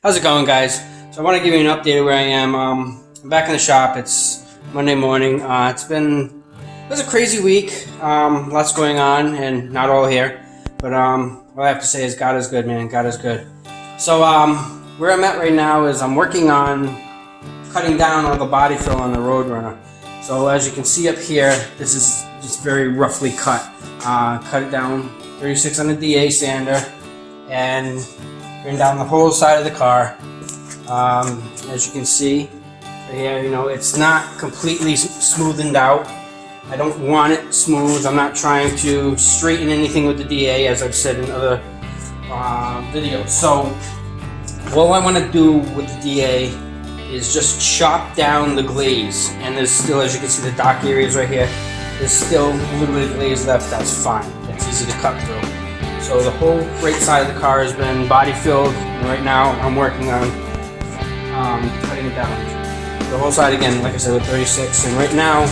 How's it going, guys? So I want to give you an update of where I am. I'm back in the shop. It's Monday morning. It was a crazy week. Lots going on and not all here. But all I have to say is God is good, man. God is good. So where I'm at right now is I'm working on cutting down all the body fill on the Roadrunner. So as you can see up here, this is just very roughly cut. Cut it down 36 on the DA sander and bring down the whole side of the car. As you can see right here, it's not completely smoothened out. I don't want it smooth. I'm not trying to straighten anything with the DA, as I've said in other videos. So what I want to do with the DA is just chop down the glaze. And there's still, as you can see, the dark areas right here. There's still a little bit of glaze left. That's fine. That's easy to cut through. So the whole right side of the car has been body filled, and right now I'm working on cutting it down. The whole side again, like I said, with 36, and right now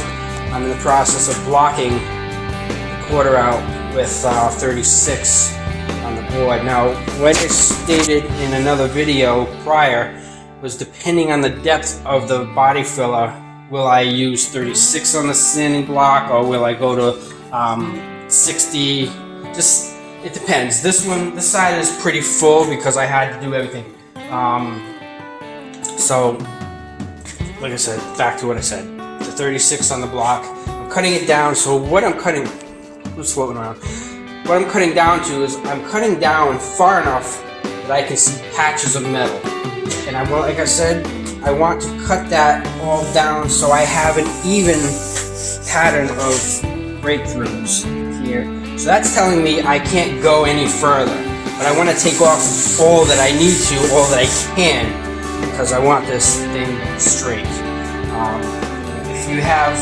I'm in the process of blocking the quarter out with 36 on the board. Now, what I stated in another video prior was depending on the depth of the body filler, will I use 36 on the sanding block or will I go to 60? It depends. This side is pretty full because I had to do everything. So, like I said, back to what I said. The 36 on the block. I'm cutting it down. So what I'm cutting, who's floating around? What I'm cutting down to is I'm cutting down far enough that I can see patches of metal. And like I said, I want to cut that all down so I have an even pattern of breakthroughs here. So that's telling me I can't go any further, but I want to take off all that I need to, all that I can, because I want this thing straight. If you have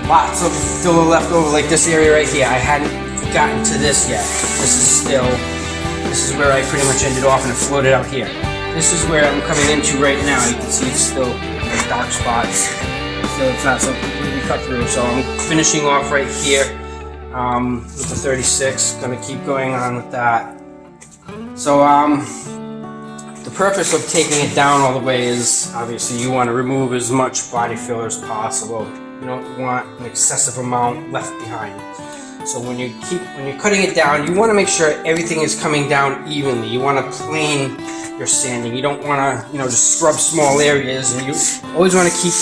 lots of filler left over, like this area right here, I hadn't gotten to this yet. This is where I pretty much ended off and it floated out here. This is where I'm coming into right now. You can see it's still dark spots. Still, it's not so completely cut through, so I'm finishing off right here. With the 36, gonna keep going on with that. So the purpose of taking it down all the way is obviously you want to remove as much body filler as possible. You don't want an excessive amount left behind. So when you're cutting it down, you want to make sure everything is coming down evenly. You want to plane your sanding. You don't want to just scrub small areas, and you always want to keep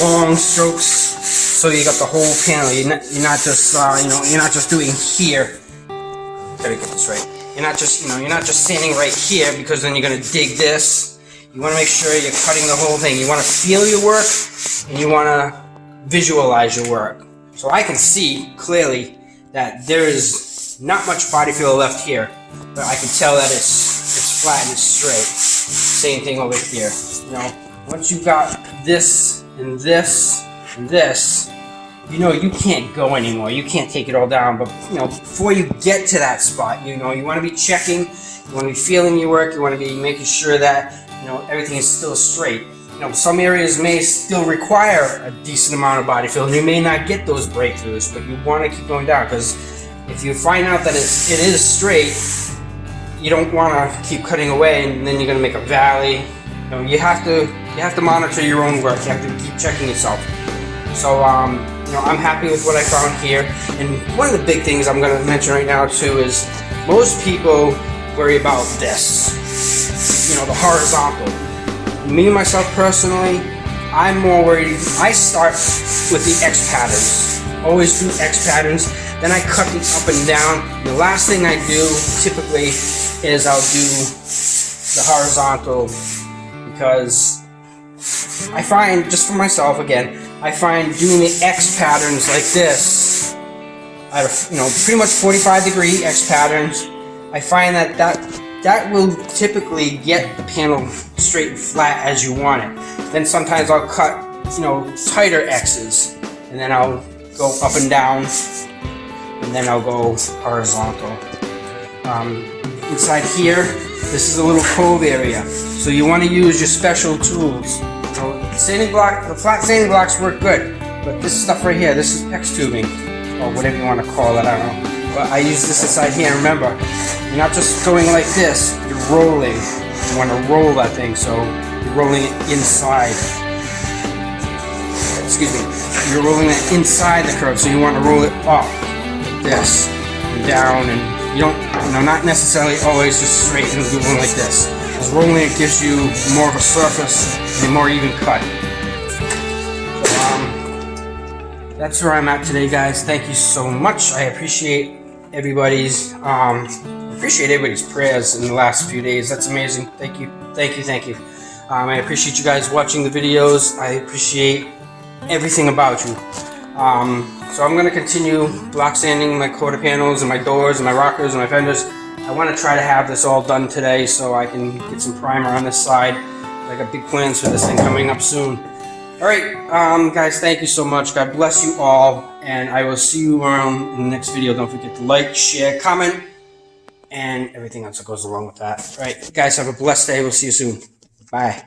long strokes. So you got the whole panel. You're not just doing here. Gotta get this right. You're not just sanding right here because then you're gonna dig this. You want to make sure you're cutting the whole thing. You want to feel your work and you want to visualize your work. So I can see clearly that there is not much body filler left here, but I can tell that it's flat and it's straight. Same thing over here. Once you got this and this and this, you can't go anymore. You can't take it all down. But before you get to that spot, you want to be checking. You want to be feeling your work. You want to be making sure that everything is still straight. Some areas may still require a decent amount of body fill, and you may not get those breakthroughs. But you want to keep going down, because if you find out that it is straight, you don't want to keep cutting away, and then you're going to make a valley. You have to monitor your own work. You have to keep checking yourself. So I'm happy with what I found here. And one of the big things I'm going to mention right now too is most people worry about this, the horizontal. Me, myself personally, I'm more worried. I start with the X patterns. Always do X patterns. Then I cut them up and down. The last thing I do typically is I'll do the horizontal, because I find, just for myself again, I find doing the X patterns like this, pretty much 45-degree X patterns, I find that will typically get the panel straight and flat as you want it. Then sometimes I'll cut, tighter X's, and then I'll go up and down, and then I'll go horizontal. Inside here, this is a little cove area, so you want to use your special tools. The flat sanding blocks work good, but this stuff right here, this is PEX tubing, or whatever you want to call it, I don't know. But I use this inside here, and remember, you're not just going like this, you're rolling. You want to roll that thing, so you're rolling it inside. Excuse me. You're rolling it inside the curve, so you want to roll it up like this and down, and you don't, not necessarily always just straight and do one like this. Because rolling it gives you more of a surface and a more even cut. That's where I'm at today, guys. Thank you so much. I appreciate everybody's prayers in the last few days. That's amazing. Thank you. I appreciate you guys watching the videos. I appreciate everything about you. So I'm gonna continue block sanding my quarter panels and my doors and my rockers and my fenders. I want to try to have this all done today so I can get some primer on this side. I got big plans for this thing coming up soon. Alright, guys, thank you so much. God bless you all, and I will see you around in the next video. Don't forget to like, share, comment, and everything else that goes along with that. Alright, guys, have a blessed day. We'll see you soon. Bye.